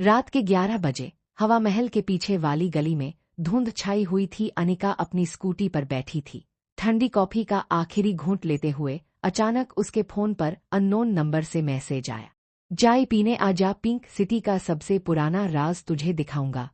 रात के 11 बजे हवा महल के पीछे वाली गली में धुंध छाई हुई थी। अनिका अपनी स्कूटी पर बैठी थी, ठंडी कॉफी का आखिरी घूंट लेते हुए। अचानक उसके फोन पर अननोन नंबर से मैसेज आया। चाय पीने आजा, पिंक सिटी का सबसे पुराना राज तुझे दिखाऊंगा।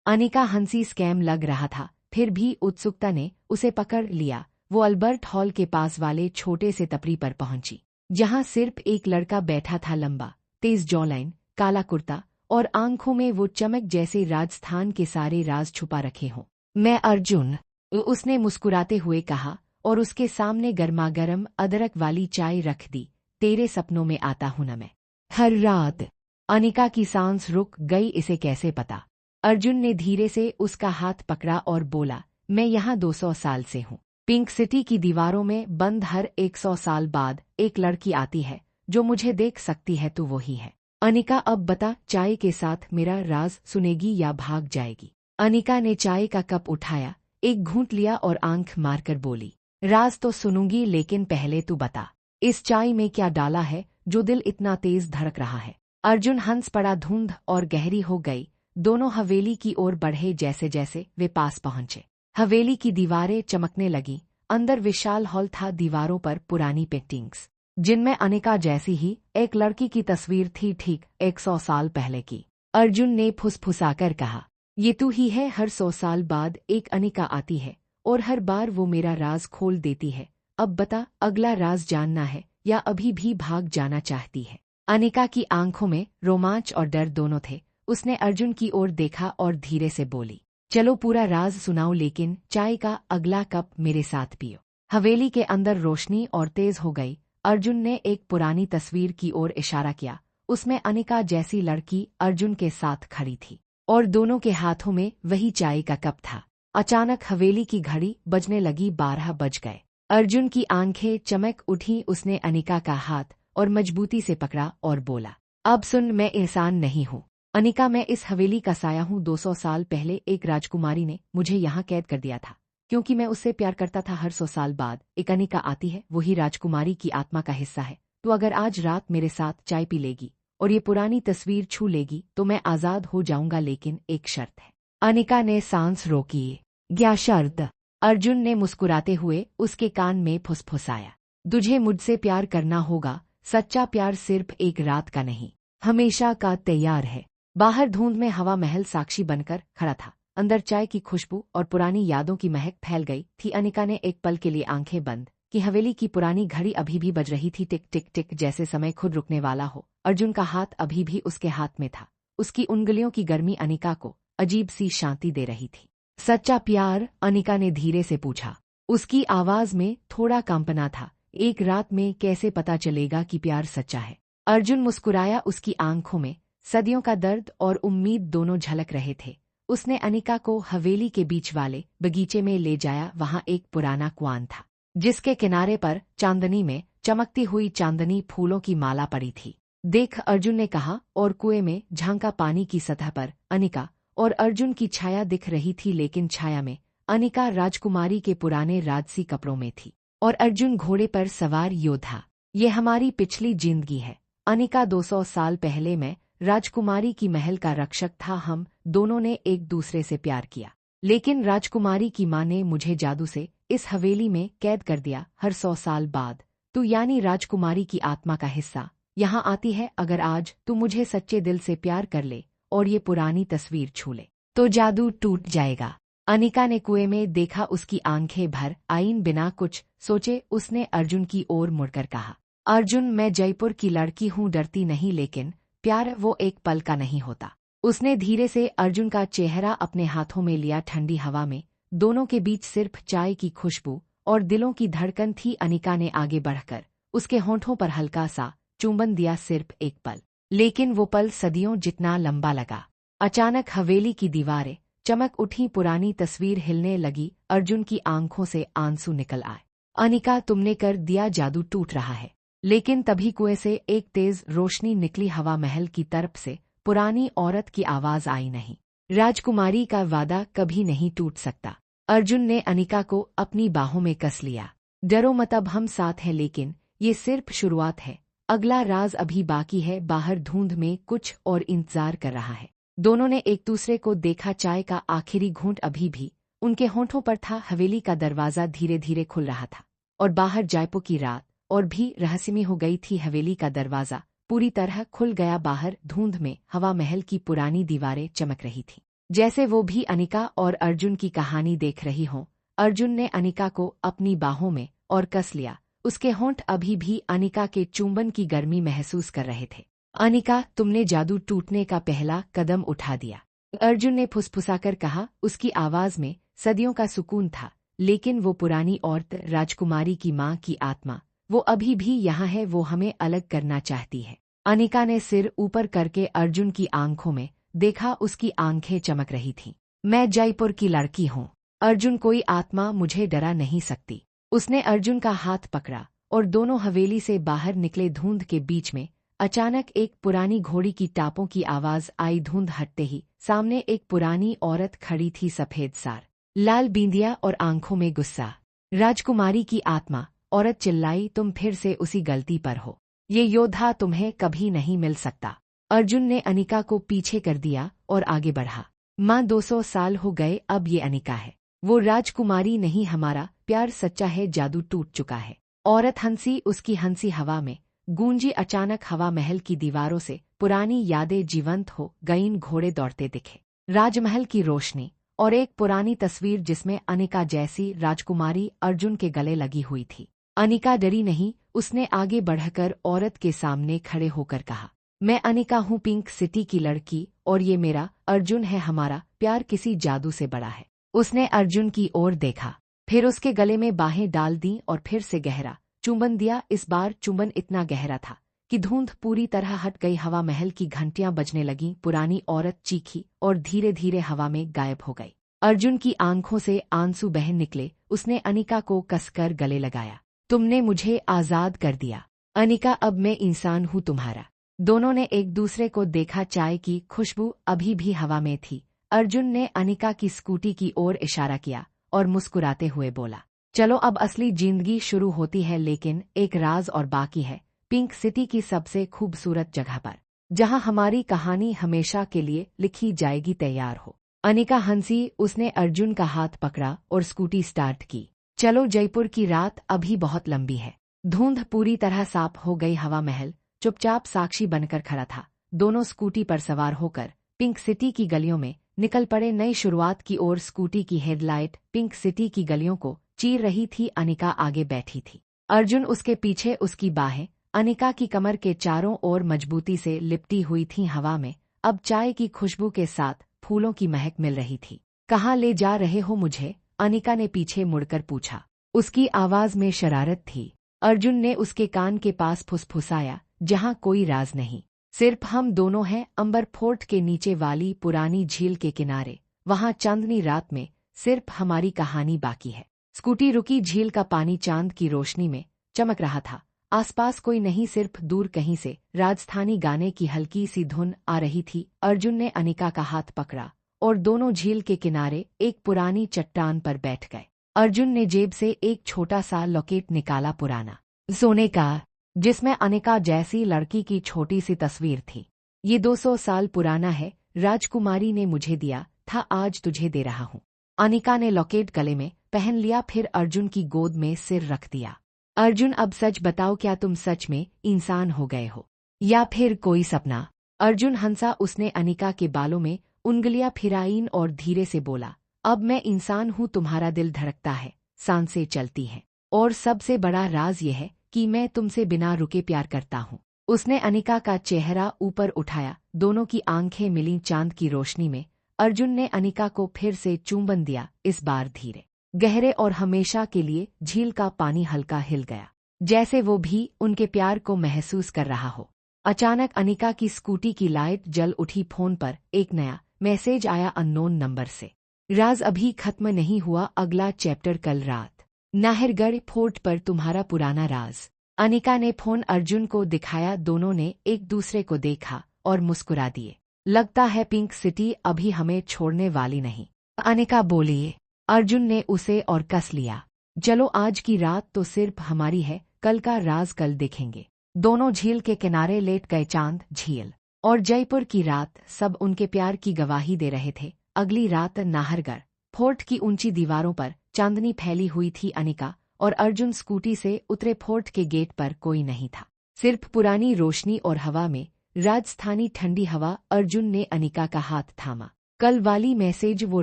अनिका हंसी, स्कैम लग रहा था, फिर भी उत्सुकता ने उसे पकड़ लिया। वो अल्बर्ट हॉल के पास वाले छोटे से तपरी पर पहुंची, जहां सिर्फ एक लड़का बैठा था, लंबा, तेज जॉलाइन, काला कुर्ता और आंखों में वो चमक जैसे राजस्थान के सारे राज छुपा रखे हों। मैं अर्जुन, उसने मुस्कुराते हुए कहा और उसके सामने गर्मागर्म अदरक वाली चाय रख दी। तेरे सपनों में आता हूं न मैं, हर रात। अनिका की सांस रुक गई, इसे कैसे पता? अर्जुन ने धीरे से उसका हाथ पकड़ा और बोला, मैं यहाँ 200 साल से हूँ। पिंक सिटी की दीवारों में बंद हर 100 साल बाद एक लड़की आती है जो मुझे देख सकती है, तो वही है। अनिका, अब बता, चाय के साथ मेरा राज सुनेगी या भाग जाएगी? अनिका ने चाय का कप उठाया, एक घूंट लिया और आंख मारकर बोली, राज तो सुनूंगी, लेकिन पहले तू बता, इस चाय में क्या डाला है जो दिल इतना तेज धड़क रहा है? अर्जुन हंस पड़ा। धुंध और गहरी हो गई। दोनों हवेली की ओर बढ़े। जैसे जैसे वे पास पहुंचे, हवेली की दीवारें चमकने लगी। अंदर विशाल हॉल था, दीवारों पर पुरानी पेंटिंग्स, जिनमें अनिका जैसी ही एक लड़की की तस्वीर थी, ठीक 100 साल पहले की। अर्जुन ने फुसफुसाकर कहा, ये तू ही है? हर 100 साल बाद एक अनिका आती है और हर बार वो मेरा राज खोल देती है। अब बता, अगला राज जानना है या अभी भी भाग जाना चाहती है? अनिका की आंखों में रोमांच और डर दोनों थे। उसने अर्जुन की ओर देखा और धीरे से बोली, चलो पूरा राज सुनाओ, लेकिन चाय का अगला कप मेरे साथ पियो। हवेली के अंदर रोशनी और तेज हो गई। अर्जुन ने एक पुरानी तस्वीर की ओर इशारा किया। उसमें अनिका जैसी लड़की अर्जुन के साथ खड़ी थी और दोनों के हाथों में वही चाय का कप था। अचानक हवेली की घड़ी बजने लगी। 12 बज गए। अर्जुन की आंखें चमक उठी। उसने अनिका का हाथ और मजबूती से पकड़ा और बोला, अब सुन, मैं इंसान नहीं हूँ अनिका, मैं इस हवेली का साया हूँ। 200 साल पहले एक राजकुमारी ने मुझे यहाँ कैद कर दिया था, क्योंकि मैं उससे प्यार करता था। हर 100 साल बाद एक अनिका आती है, वही राजकुमारी की आत्मा का हिस्सा है। तो अगर आज रात मेरे साथ चाय पी लेगी और ये पुरानी तस्वीर छू लेगी तो मैं आजाद हो जाऊंगा, लेकिन एक शर्त है। अनिका ने सांस रोकी। क्या शर्त? अर्जुन ने मुस्कुराते हुए उसके कान में फुसफुसाया, तुझे मुझसे प्यार करना होगा। सच्चा प्यार सिर्फ एक रात का नहीं, हमेशा का। तैयार है? बाहर धुंध में हवा महल साक्षी बनकर खड़ा था। अंदर चाय की खुशबू और पुरानी यादों की महक फैल गई थी। अनिका ने एक पल के लिए आंखें बंद की। हवेली की पुरानी घड़ी अभी भी बज रही थी, टिक टिक टिक, जैसे समय खुद रुकने वाला हो। अर्जुन का हाथ अभी भी उसके हाथ में था। उसकी उंगलियों की गर्मी अनिका को अजीब सी शांति दे रही थी। सच्चा प्यार? अनिका ने धीरे से पूछा। उसकी आवाज में थोड़ा कंपना था। एक रात में कैसे पता चलेगा कि प्यार सच्चा है? अर्जुन मुस्कुराया। उसकी आंखों में सदियों का दर्द और उम्मीद दोनों झलक रहे थे। उसने अनिका को हवेली के बीच वाले बगीचे में ले जाया। वहां एक पुराना कुआं था, जिसके किनारे पर चांदनी में चमकती हुई चांदनी फूलों की माला पड़ी थी। देख, अर्जुन ने कहा, और कुएं में झांका। पानी की सतह पर अनिका और अर्जुन की छाया दिख रही थी, लेकिन छाया में अनिका राजकुमारी के पुराने राजसी कपड़ों में थी और अर्जुन घोड़े पर सवार योद्धा। ये हमारी पिछली जिंदगी है अनिका। 200 साल पहले मैं राजकुमारी की महल का रक्षक था। हम दोनों ने एक दूसरे से प्यार किया, लेकिन राजकुमारी की मां ने मुझे जादू से इस हवेली में कैद कर दिया। हर 100 साल बाद तू, यानी राजकुमारी की आत्मा का हिस्सा, यहाँ आती है। अगर आज तू मुझे सच्चे दिल से प्यार कर ले और ये पुरानी तस्वीर छू ले, तो जादू टूट जाएगा। अनिका ने कुएं में देखा। उसकी आंखें भर आईं। बिना कुछ सोचे उसने अर्जुन की ओर मुड़कर कहा, अर्जुन, मैं जयपुर की लड़की हूँ, डरती नहीं, लेकिन प्यार वो एक पल का नहीं होता। उसने धीरे से अर्जुन का चेहरा अपने हाथों में लिया। ठंडी हवा में दोनों के बीच सिर्फ चाय की खुशबू और दिलों की धड़कन थी। अनिका ने आगे बढ़कर उसके होंठों पर हल्का सा चुंबन दिया। सिर्फ एक पल, लेकिन वो पल सदियों जितना लंबा लगा। अचानक हवेली की दीवारें चमक उठी। पुरानी तस्वीर हिलने लगी। अर्जुन की आंखों से आंसू निकल आए। अनिका, तुमने कर दिया, जादू टूट रहा है। लेकिन तभी कुएं से एक तेज रोशनी निकली। हवा महल की तरफ से पुरानी औरत की आवाज आई, नहीं, राजकुमारी का वादा कभी नहीं टूट सकता। अर्जुन ने अनिका को अपनी बाहों में कस लिया। डरो मत, अब हम साथ हैं, लेकिन ये सिर्फ शुरुआत है। अगला राज अभी बाकी है। बाहर धुंध में कुछ और इंतजार कर रहा है। दोनों ने एक दूसरे को देखा। चाय का आखिरी घूंट अभी भी उनके होंठों पर था। हवेली का दरवाजा धीरे धीरे खुल रहा था और बाहर जयपुर की रात और भी रहस्यमयी हो गई थी। हवेली का दरवाजा पूरी तरह खुल गया। बाहर धुंध में हवा महल की पुरानी दीवारें चमक रही थीं, जैसे वो भी अनिका और अर्जुन की कहानी देख रही हों। अर्जुन ने अनिका को अपनी बाहों में और कस लिया। उसके होंठ अभी भी अनिका के चुंबन की गर्मी महसूस कर रहे थे। अनिका, तुमने जादू टूटने का पहला कदम उठा दिया, अर्जुन ने फुसफुसाकर कहा। उसकी आवाज में सदियों का सुकून था, लेकिन वो पुरानी औरत, राजकुमारी की माँ की आत्मा, वो अभी भी यहाँ है। वो हमें अलग करना चाहती है। अनिका ने सिर ऊपर करके अर्जुन की आंखों में देखा। उसकी आंखें चमक रही थीं। मैं जयपुर की लड़की हूँ अर्जुन, कोई आत्मा मुझे डरा नहीं सकती। उसने अर्जुन का हाथ पकड़ा और दोनों हवेली से बाहर निकले। धुंध के बीच में अचानक एक पुरानी घोड़ी की टापों की आवाज आई। धुंध हटते ही सामने एक पुरानी औरत खड़ी थी। सफेद सार, लाल बिंदिया और आंखों में गुस्सा। राजकुमारी की आत्मा, औरत चिल्लाई, तुम फिर से उसी गलती पर हो। ये योद्धा तुम्हें कभी नहीं मिल सकता। अर्जुन ने अनिका को पीछे कर दिया और आगे बढ़ा। माँ, 200 साल हो गए, अब ये अनिका है। वो राजकुमारी नहीं, हमारा प्यार सच्चा है, जादू टूट चुका है। औरत हंसी। उसकी हंसी हवा में गूंजी। अचानक हवा महल की दीवारों से पुरानी यादें जीवंत हो गईं। घोड़े दौड़ते दिखे, राजमहल की रोशनी और एक पुरानी तस्वीर जिसमें अनिका जैसी राजकुमारी अर्जुन के गले लगी हुई थी। अनिका डरी नहीं। उसने आगे बढ़कर औरत के सामने खड़े होकर कहा, मैं अनिका हूँ, पिंक सिटी की लड़की, और ये मेरा अर्जुन है। हमारा प्यार किसी जादू से बड़ा है। उसने अर्जुन की ओर देखा, फिर उसके गले में बाहें डाल दी और फिर से गहरा चुंबन दिया। इस बार चुंबन इतना गहरा था कि धुंध पूरी तरह हट गई। हवा महल की घंटियां बजने लगीं। पुरानी औरत चीखी और धीरे धीरे हवा में गायब हो गई। अर्जुन की आंखों से आंसू बह निकले। उसने अनिका को कसकर गले लगाया। तुमने मुझे आजाद कर दिया अनिका, अब मैं इंसान हूँ तुम्हारा। दोनों ने एक दूसरे को देखा। चाय की खुशबू अभी भी हवा में थी। अर्जुन ने अनिका की स्कूटी की ओर इशारा किया और मुस्कुराते हुए बोला, चलो अब असली जिंदगी शुरू होती है। लेकिन एक राज और बाकी है, पिंक सिटी की सबसे खूबसूरत जगह पर, जहां हमारी कहानी हमेशा के लिए लिखी जाएगी। तैयार हो? अनिका हंसी। उसने अर्जुन का हाथ पकड़ा और स्कूटी स्टार्ट की। चलो, जयपुर की रात अभी बहुत लंबी है। धुंध पूरी तरह साफ हो गई। हवा महल चुपचाप साक्षी बनकर खड़ा था। दोनों स्कूटी पर सवार होकर पिंक सिटी की गलियों में निकल पड़े। नई शुरुआत की ओर। स्कूटी की हेडलाइट पिंक सिटी की गलियों को चीर रही थी। अनिका आगे बैठी थी, अर्जुन उसके पीछे। उसकी बाहें अनिका की कमर के चारों ओर मजबूती से लिपटी हुई थीं। हवा में अब चाय की खुशबू के साथ फूलों की महक मिल रही थी। कहाँ ले जा रहे हो मुझे? अनिका ने पीछे मुड़कर पूछा। उसकी आवाज में शरारत थी। अर्जुन ने उसके कान के पास फुसफुसाया, जहां कोई राज नहीं, सिर्फ हम दोनों हैं। अंबर फोर्ट के नीचे वाली पुरानी झील के किनारे, वहां चांदनी रात में सिर्फ हमारी कहानी बाकी है। स्कूटी रुकी। झील का पानी चांद की रोशनी में चमक रहा था। आसपास कोई नहीं, सिर्फ दूर कहीं से राजस्थानी गाने की हल्की सी धुन आ रही थी। अर्जुन ने अनिका का हाथ पकड़ा और दोनों झील के किनारे एक पुरानी चट्टान पर बैठ गए। अर्जुन ने जेब से एक छोटा सा लॉकेट निकाला, पुराना सोने का, जिसमें अनिका जैसी लड़की की छोटी सी तस्वीर थी। ये 200 साल पुराना है, राजकुमारी ने मुझे दिया था, आज तुझे दे रहा हूँ। अनिका ने लॉकेट गले में पहन लिया, फिर अर्जुन की गोद में सिर रख दिया। अर्जुन, अब सच बताओ, क्या तुम सच में इंसान हो गए हो या फिर कोई सपना? अर्जुन हंसा। उसने अनिका के बालों में उंगलियां फिराईं और धीरे से बोला, अब मैं इंसान हूँ। तुम्हारा दिल धड़कता है, सांसें चलती हैं, और सबसे बड़ा राज यह है कि मैं तुमसे बिना रुके प्यार करता हूँ। उसने अनिका का चेहरा ऊपर उठाया। दोनों की आंखें मिलीं चांद की रोशनी में। अर्जुन ने अनिका को फिर से चुंबन दिया, इस बार धीरे, गहरे और हमेशा के लिए। झील का पानी हल्का हिल गया, जैसे वो भी उनके प्यार को महसूस कर रहा हो। अचानक अनिका की स्कूटी की लाइट जल उठी। फोन पर एक नया मैसेज आया, अननोन नंबर से। राज अभी खत्म नहीं हुआ, अगला चैप्टर कल रात, नाहरगढ़ फोर्ट पर, तुम्हारा पुराना राज। अनिका ने फोन अर्जुन को दिखाया। दोनों ने एक दूसरे को देखा और मुस्कुरा दिए। लगता है पिंक सिटी अभी हमें छोड़ने वाली नहीं, अनिका बोली। अर्जुन ने उसे और कस लिया। चलो, आज की रात तो सिर्फ हमारी है, कल का राज कल देखेंगे। दोनों झील के किनारे लेट गए। चांद, झील और जयपुर की रात सब उनके प्यार की गवाही दे रहे थे। अगली रात नाहरगढ़ फोर्ट की ऊंची दीवारों पर चांदनी फैली हुई थी। अनिका और अर्जुन स्कूटी से उतरे। फोर्ट के गेट पर कोई नहीं था, सिर्फ पुरानी रोशनी और हवा में राजस्थानी ठंडी हवा। अर्जुन ने अनिका का हाथ थामा। कल वाली मैसेज वो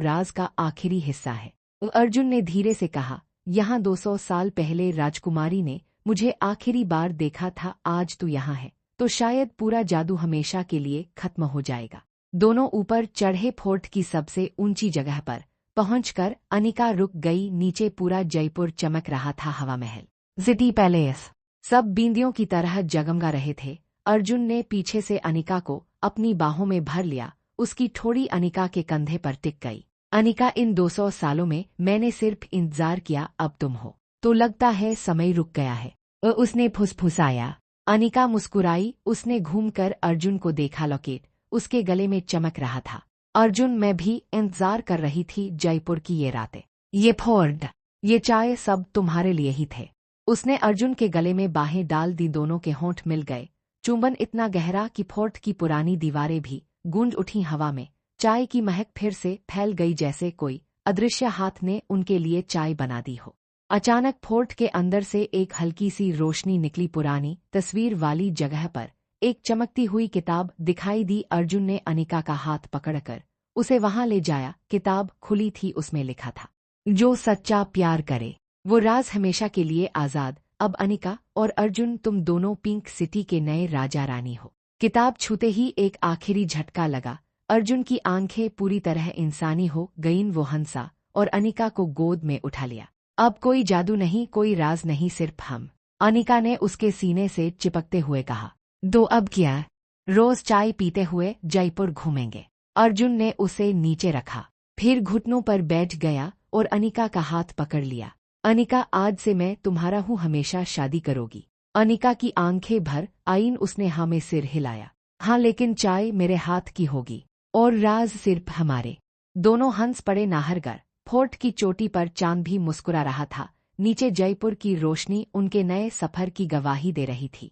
राज का आखिरी हिस्सा है, अर्जुन ने धीरे से कहा। यहाँ 200 साल पहले राजकुमारी ने मुझे आखिरी बार देखा था। आज तू यहाँ है तो शायद पूरा जादू हमेशा के लिए खत्म हो जाएगा। दोनों ऊपर चढ़े। फोर्ट की सबसे ऊंची जगह पर पहुंचकर अनिका रुक गई। नीचे पूरा जयपुर चमक रहा था। हवा महल, सिटी पैलेस सब बिंदियों की तरह जगमगा रहे थे। अर्जुन ने पीछे से अनिका को अपनी बाहों में भर लिया। उसकी ठोड़ी अनिका के कंधे पर टिक गई। अनिका, इन 200 सालों में मैंने सिर्फ इंतजार किया, अब तुम हो तो लगता है समय रुक गया है, उसने फुसफुसाया। अनिका मुस्कुराई। उसने घूमकर अर्जुन को देखा। लॉकेट उसके गले में चमक रहा था। अर्जुन, मैं भी इंतजार कर रही थी। जयपुर की ये रातें, ये फोर्ट, ये चाय, सब तुम्हारे लिए ही थे। उसने अर्जुन के गले में बाहें डाल दी। दोनों के होंठ मिल गए। चुंबन इतना गहरा कि फोर्ट की पुरानी दीवारें भी गूंज उठी हवा में। चाय की महक फिर से फैल गई, जैसे कोई अदृश्य हाथ ने उनके लिए चाय बना दी हो। अचानक फोर्ट के अंदर से एक हल्की सी रोशनी निकली। पुरानी तस्वीर वाली जगह पर एक चमकती हुई किताब दिखाई दी। अर्जुन ने अनिका का हाथ पकड़कर उसे वहां ले जाया। किताब खुली थी। उसमें लिखा था, जो सच्चा प्यार करे वो राज हमेशा के लिए आजाद। अब अनिका और अर्जुन, तुम दोनों पिंक सिटी के नए राजा रानी हो। किताब छूते ही एक आखिरी झटका लगा। अर्जुन की आंखें पूरी तरह इंसानी हो गईं। वो हंसा और अनिका को गोद में उठा लिया। अब कोई जादू नहीं, कोई राज नहीं, सिर्फ हम, अनिका ने उसके सीने से चिपकते हुए कहा। दो अब क्या, रोज चाय पीते हुए जयपुर घूमेंगे। अर्जुन ने उसे नीचे रखा, फिर घुटनों पर बैठ गया और अनिका का हाथ पकड़ लिया। अनिका, आज से मैं तुम्हारा हूँ, हमेशा शादी करोगी। अनिका की आंखें भर आईं। उसने हाँ में सिर हिलाया। हाँ, लेकिन चाय मेरे हाथ की होगी और राज सिर्फ हमारे। दोनों हंस पड़े। नाहरगढ़ फोर्ट की चोटी पर चांद भी मुस्कुरा रहा था। नीचे जयपुर की रोशनी उनके नए सफर की गवाही दे रही थी।